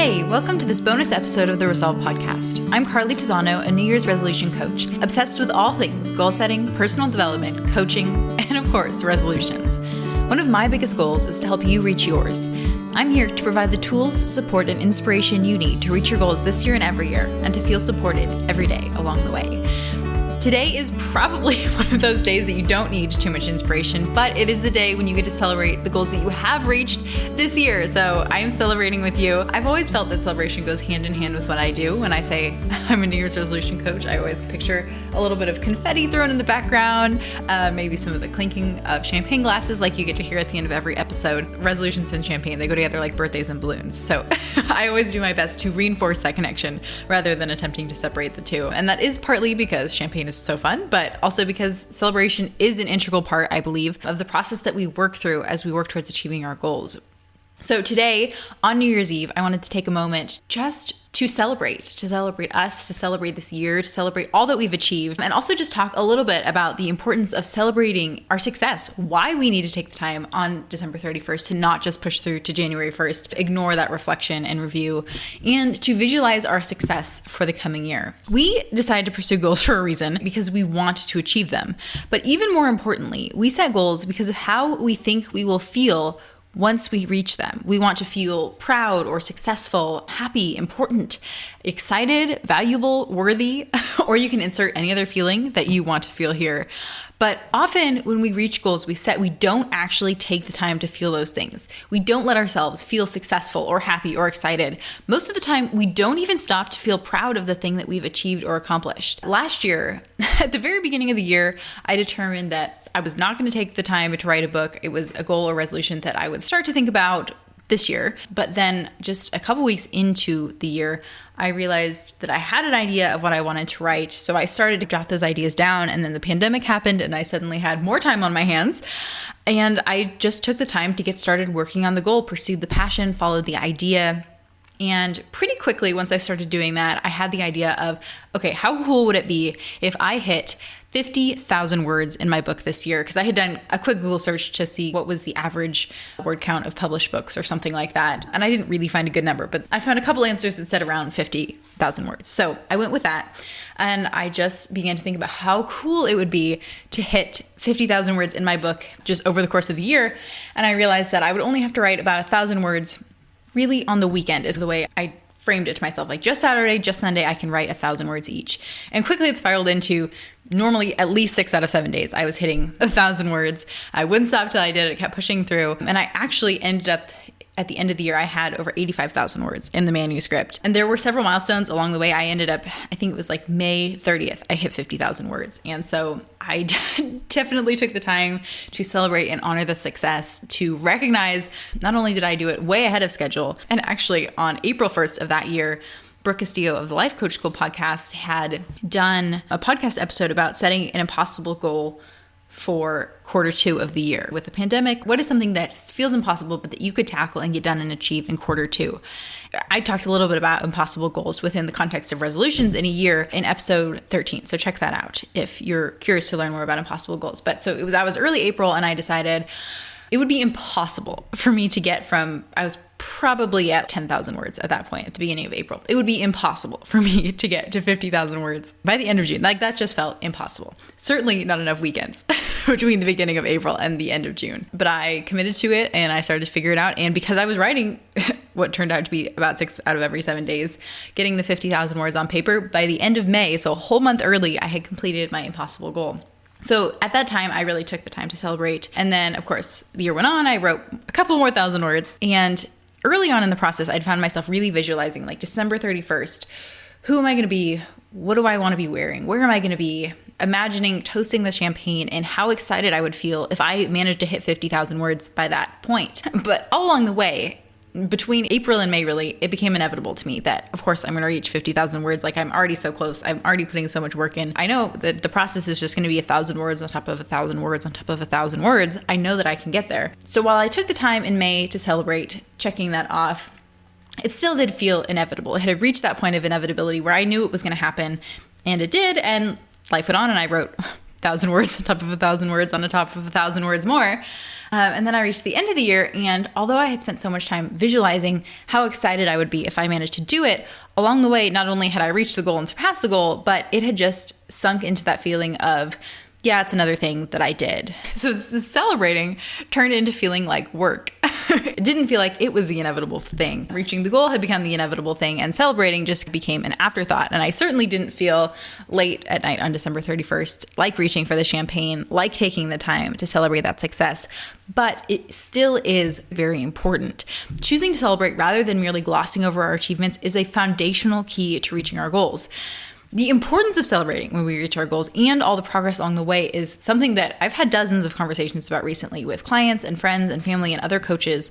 Hey, welcome to this bonus episode of the Resolve podcast. I'm Carly Tizano, a New Year's resolution coach, obsessed with all things goal setting, personal development, coaching, and of course, resolutions. One of my biggest goals is to help you reach yours. I'm here to provide the tools, support, and inspiration you need to reach your goals this year and every year, and to feel supported every day along the way. Today is probably one of those days that you don't need too much inspiration, but it is the day when you get to celebrate the goals that you have reached this year. So I'm celebrating with you. I've always felt that celebration goes hand in hand with what I do. When I say I'm a New Year's resolution coach, I always picture a little bit of confetti thrown in the background, maybe some of the clinking of champagne glasses like you get to hear at the end of every episode. Resolutions and champagne, they go together like birthdays and balloons. So I always do my best to reinforce that connection rather than attempting to separate the two. And that is partly because champagne is so fun, but also because celebration is an integral part, I believe, of the process that we work through as we work towards achieving our goals. So today, on New Year's Eve, I wanted to take a moment just to celebrate us, to celebrate this year, to celebrate all that we've achieved, and also just talk a little bit about the importance of celebrating our success, why we need to take the time on December 31st to not just push through to January 1st, ignore that reflection and review, and to visualize our success for the coming year. We decided to pursue goals for a reason because we want to achieve them. But even more importantly, we set goals because of how we think we will feel once we reach them. We want to feel proud or successful, happy, important, excited, valuable, worthy, or you can insert any other feeling that you want to feel here. But often when we reach goals we set, we don't actually take the time to feel those things. We don't let ourselves feel successful or happy or excited. Most of the time, we don't even stop to feel proud of the thing that we've achieved or accomplished. Last year, at the very beginning of the year, I determined that I was not going to take the time to write a book. It was a goal or resolution that I would start to think about this year. But then just a couple weeks into the year, I realized that I had an idea of what I wanted to write. So I started to jot those ideas down, and then the pandemic happened and I suddenly had more time on my hands. And I just took the time to get started working on the goal, pursued the passion, followed the idea. And pretty quickly, once I started doing that, I had the idea of, okay, how cool would it be if I hit 50,000 words in my book this year? Because I had done a quick Google search to see what was the average word count of published books or something like that. And I didn't really find a good number, but I found a couple answers that said around 50,000 words. So I went with that. And I just began to think about how cool it would be to hit 50,000 words in my book just over the course of the year. And I realized that I would only have to write about 1,000 words really on the weekend is the way I framed it to myself. Like just Saturday, just Sunday, I can write 1,000 words each. And quickly it spiraled into normally at least 6 out of 7 days I was hitting 1,000 words. I wouldn't stop till I did it. Kept pushing through. And I actually ended up at the end of the year, I had over 85,000 words in the manuscript. And there were several milestones along the way. I ended up, I think it was like May 30th, I hit 50,000 words. And so I definitely took the time to celebrate and honor the success, to recognize not only did I do it way ahead of schedule, and actually on April 1st of that year, Brooke Castillo of the Life Coach School podcast had done a podcast episode about setting an impossible goal for quarter 2 of the year. With the pandemic, what is something that feels impossible but that you could tackle and get done and achieve in quarter 2? I talked a little bit about impossible goals within the context of resolutions in a year in episode 13. So check that out if you're curious to learn more about impossible goals. But so that was early April, and I decided it would be impossible for me to get from, I was probably at 10,000 words at that point at the beginning of April. It would be impossible for me to get to 50,000 words by the end of June. Like that just felt impossible. Certainly not enough weekends between the beginning of April and the end of June. But I committed to it and I started to figure it out. And because I was writing what turned out to be about 6 out of every 7 days, getting the 50,000 words on paper by the end of May, so a whole month early, I had completed my impossible goal. So at that time, I really took the time to celebrate. And then, of course, the year went on. I wrote a couple more 1,000 words. And early on in the process, I'd found myself really visualizing like December 31st. Who am I going to be? What do I want to be wearing? Where am I going to be? Imagining toasting the champagne and how excited I would feel if I managed to hit 50,000 words by that point. But all along the way, between April and May, really, it became inevitable to me that, of course, I'm going to reach 50,000 words. Like I'm already so close. I'm already putting so much work in. I know that the process is just going to be 1,000 words on top of 1,000 words on top of 1,000 words. I know that I can get there. So while I took the time in May to celebrate, checking that off, it still did feel inevitable. It had reached that point of inevitability where I knew it was going to happen, and it did. And life went on, and I wrote 1,000 words on top of 1,000 words on top of 1,000 words more. And then I reached the end of the year, and although I had spent so much time visualizing how excited I would be if I managed to do it, along the way, not only had I reached the goal and surpassed the goal, but it had just sunk into that feeling of, yeah, it's another thing that I did. So celebrating turned into feeling like work. It didn't feel like it was the inevitable thing. Reaching the goal had become the inevitable thing, and celebrating just became an afterthought. And I certainly didn't feel late at night on December 31st like reaching for the champagne, like taking the time to celebrate that success. But it still is very important. Choosing to celebrate rather than merely glossing over our achievements is a foundational key to reaching our goals. The importance of celebrating when we reach our goals and all the progress along the way is something that I've had dozens of conversations about recently with clients and friends and family and other coaches.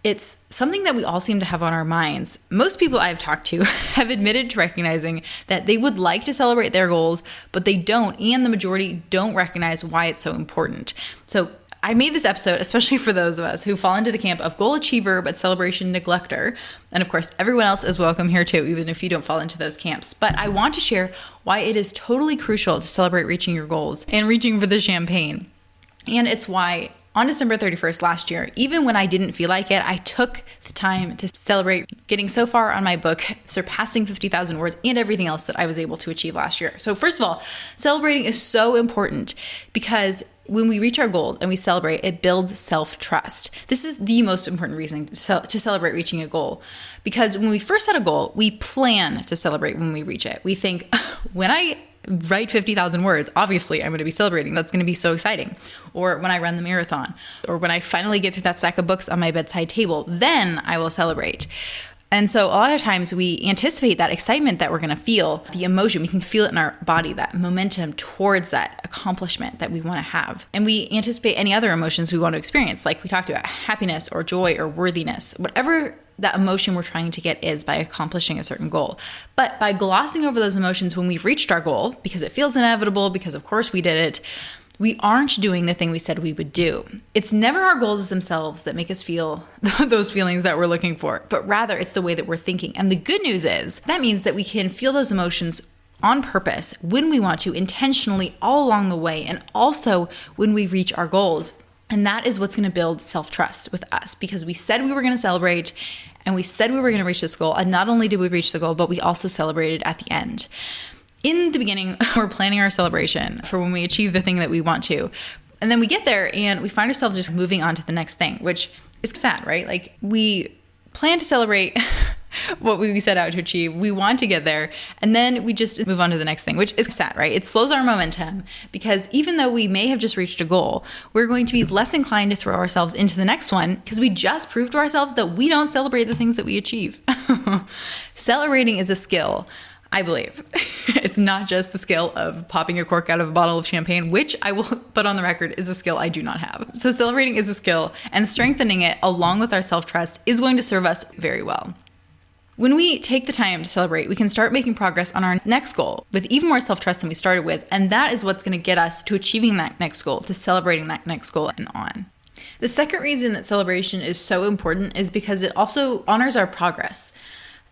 It's something that we all seem to have on our minds. Most people I've talked to have admitted to recognizing that they would like to celebrate their goals, but they don't, and the majority don't recognize why it's so important. So I made this episode especially for those of us who fall into the camp of goal achiever but celebration neglector. And of course, everyone else is welcome here too, even if you don't fall into those camps. But I want to share why it is totally crucial to celebrate reaching your goals and reaching for the champagne. And it's why on December 31st last year, even when I didn't feel like it, I took the time to celebrate getting so far on my book, surpassing 50,000 words, and everything else that I was able to achieve last year. So first of all, celebrating is so important because when we reach our goals and we celebrate, it builds self-trust. This is the most important reason to celebrate reaching a goal. Because when we first set a goal, we plan to celebrate when we reach it. We think, when I write 50,000 words, obviously I'm going to be celebrating. That's going to be so exciting. Or when I run the marathon, or when I finally get through that stack of books on my bedside table, then I will celebrate. And so a lot of times we anticipate that excitement that we're going to feel, the emotion, we can feel it in our body, that momentum towards that accomplishment that we want to have. And we anticipate any other emotions we want to experience, like we talked about, happiness or joy or worthiness, whatever that emotion we're trying to get is by accomplishing a certain goal. But by glossing over those emotions when we've reached our goal, because it feels inevitable, because of course we did it, we aren't doing the thing we said we would do. It's never our goals themselves that make us feel those feelings that we're looking for, but rather it's the way that we're thinking. And the good news is that means that we can feel those emotions on purpose when we want to, intentionally all along the way, and also when we reach our goals. And that is what's going to build self-trust with us, because we said we were going to celebrate and we said we were going to reach this goal. And not only did we reach the goal, but we also celebrated at the end. In the beginning, we're planning our celebration for when we achieve the thing that we want to. And then we get there and we find ourselves just moving on to the next thing, which is sad, right? Like, we plan to celebrate what we set out to achieve. We want to get there. And then we just move on to the next thing, which is sad, right? It slows our momentum, because even though we may have just reached a goal, we're going to be less inclined to throw ourselves into the next one because we just proved to ourselves that we don't celebrate the things that we achieve. Celebrating is a skill, I believe. It's not just the skill of popping a cork out of a bottle of champagne, which I will put on the record is a skill I do not have. So celebrating is a skill, and strengthening it along with our self-trust is going to serve us very well. When we take the time to celebrate, we can start making progress on our next goal with even more self-trust than we started with, and that is what's going to get us to achieving that next goal, to celebrating that next goal and on. The second reason that celebration is so important is because it also honors our progress.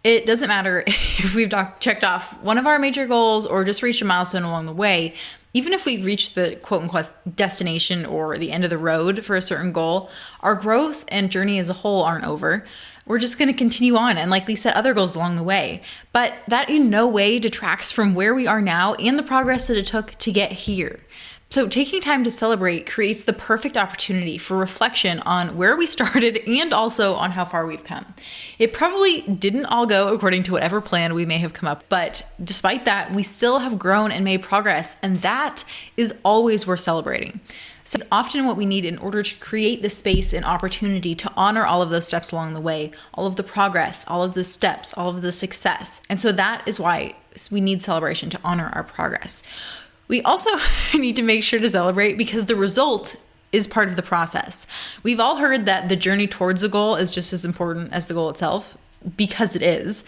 It doesn't matter if we've checked off one of our major goals or just reached a milestone along the way. Even if we've reached the quote-unquote destination or the end of the road for a certain goal, our growth and journey as a whole aren't over. We're just going to continue on and likely set other goals along the way. But that in no way detracts from where we are now and the progress that it took to get here. So taking time to celebrate creates the perfect opportunity for reflection on where we started and also on how far we've come. It probably didn't all go according to whatever plan we may have come up, but despite that, we still have grown and made progress, and that is always worth celebrating. So it's often what we need in order to create the space and opportunity to honor all of those steps along the way, all of the progress, all of the steps, all of the success. And so that is why we need celebration, to honor our progress. We also need to make sure to celebrate because the result is part of the process. We've all heard that the journey towards a goal is just as important as the goal itself, because it is.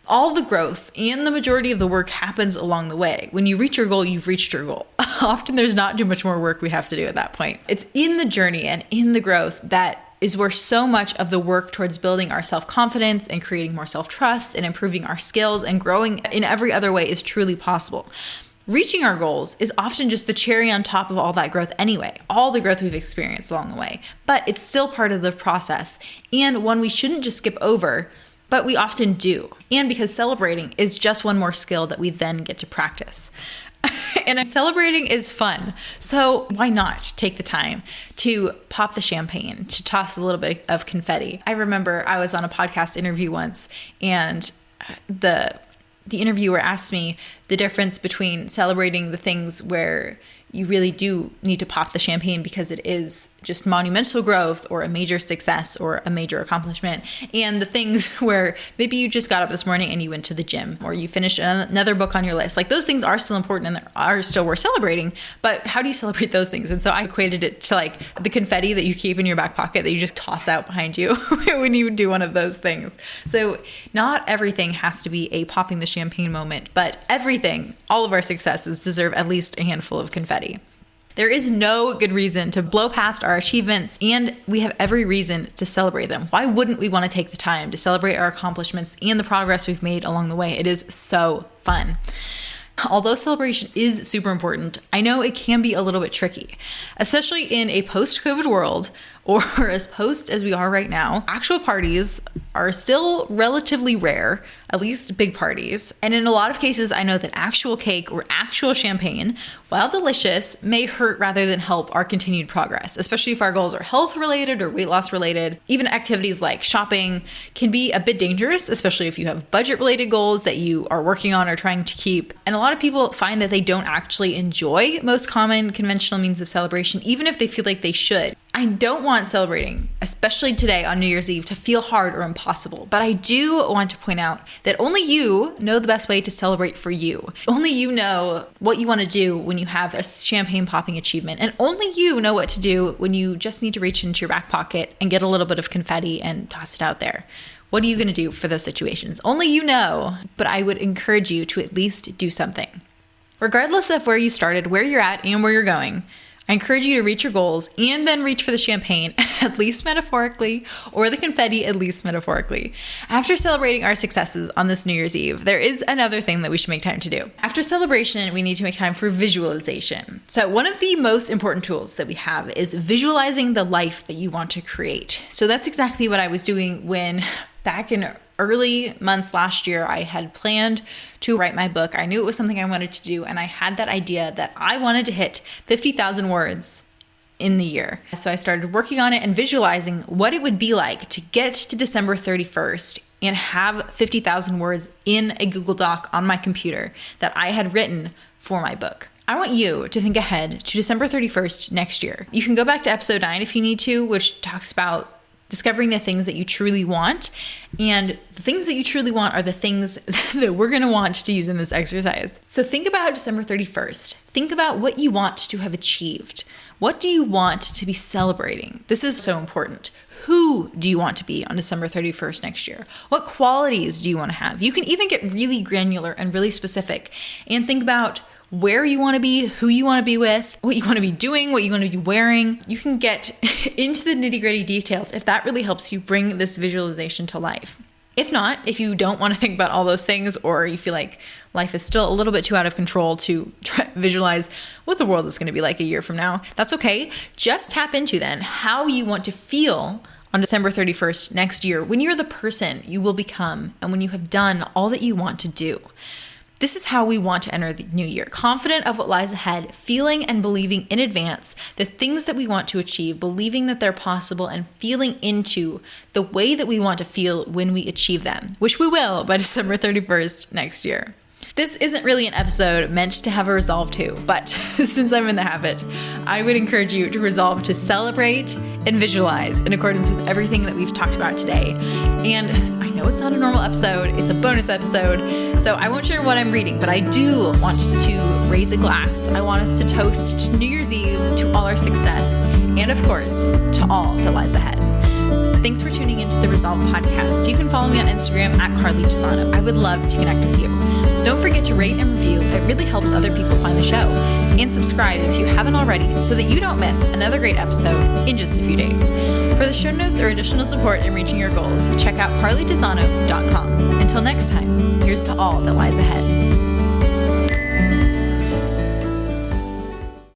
All the growth and the majority of the work happens along the way. When you reach your goal, you've reached your goal. Often there's not too much more work we have to do at that point. It's in the journey and in the growth that is where so much of the work towards building our self-confidence and creating more self-trust and improving our skills and growing in every other way is truly possible. Reaching our goals is often just the cherry on top of all that growth anyway, all the growth we've experienced along the way. But it's still part of the process, and one we shouldn't just skip over, but we often do. And because celebrating is just one more skill that we then get to practice. And celebrating is fun. So why not take the time to pop the champagne, to toss a little bit of confetti? I remember I was on a podcast interview once, and the interviewer asked me the difference between celebrating the things where you really do need to pop the champagne because it is just monumental growth or a major success or a major accomplishment, and the things where maybe you just got up this morning and you went to the gym or you finished another book on your list. Like, those things are still important and are still worth celebrating, but how do you celebrate those things? And so I equated it to like the confetti that you keep in your back pocket that you just toss out behind you when you do one of those things. So not everything has to be a popping the champagne moment, but everything, all of our successes deserve at least a handful of confetti. There is no good reason to blow past our achievements, and we have every reason to celebrate them. Why wouldn't we want to take the time to celebrate our accomplishments and the progress we've made along the way? It is so fun. Although celebration is super important, I know it can be a little bit tricky, especially in a post-COVID world, or as post as we are right now. Actual parties are still relatively rare, at least big parties. And in a lot of cases, I know that actual cake or actual champagne, while delicious, may hurt rather than help our continued progress, especially if our goals are health related or weight loss related. Even activities like shopping can be a bit dangerous, especially if you have budget related goals that you are working on or trying to keep. And a lot of people find that they don't actually enjoy most common conventional means of celebration, even if they feel like they should. I don't want celebrating, especially today on New Year's Eve, to feel hard or impossible, but I do want to point out that only you know the best way to celebrate for you. Only you know what you want to do when you have a champagne popping achievement, and only you know what to do when you just need to reach into your back pocket and get a little bit of confetti and toss it out there. What are you going to do for those situations? Only you know, but I would encourage you to at least do something. Regardless of where you started, where you're at, and where you're going, I encourage you to reach your goals and then reach for the champagne, at least metaphorically, or the confetti, at least metaphorically. After celebrating our successes on this New Year's Eve, there is another thing that we should make time to do. After celebration, we need to make time for visualization. So one of the most important tools that we have is visualizing the life that you want to create. So that's exactly what I was doing when back in early months last year, I had planned to write my book. I knew it was something I wanted to do, and I had that idea that I wanted to hit 50,000 words in the year. So I started working on it and visualizing what it would be like to get to December 31st and have 50,000 words in a Google Doc on my computer that I had written for my book. I want you to think ahead to December 31st next year. You can go back to episode 9 if you need to, which talks about discovering the things that you truly want. And the things that you truly want are the things that we're going to want to use in this exercise. So think about December 31st. Think about what you want to have achieved. What do you want to be celebrating? This is so important. Who do you want to be on December 31st next year? What qualities do you want to have? You can even get really granular and really specific and think about where you want to be, who you want to be with, what you want to be doing, what you want to be wearing. You can get into the nitty-gritty details if that really helps you bring this visualization to life. If not, if you don't want to think about all those things, or you feel like life is still a little bit too out of control to visualize what the world is going to be like a year from now, that's okay. Just tap into then how you want to feel on December 31st next year when you're the person you will become and when you have done all that you want to do. This is how we want to enter the new year, confident of what lies ahead, feeling and believing in advance the things that we want to achieve, believing that they're possible, and feeling into the way that we want to feel when we achieve them, which we will by December 31st next year. This isn't really an episode meant to have a resolve to, but since I'm in the habit, I would encourage you to resolve to celebrate and visualize in accordance with everything that we've talked about today. And I know it's not a normal episode, it's a bonus episode, so I won't share what I'm reading, but I do want to raise a glass. I want us to toast to New Year's Eve, to all our success, and of course, to all that lies ahead. Thanks for tuning into the Resolve podcast. You can follow me on Instagram at Carly Gisano. I would love to connect with you. Don't forget to rate and review. It really helps other people find the show. And subscribe if you haven't already so that you don't miss another great episode in just a few days. For the show notes or additional support in reaching your goals, check out carlygisano.com. Until next time, here's to all that lies ahead.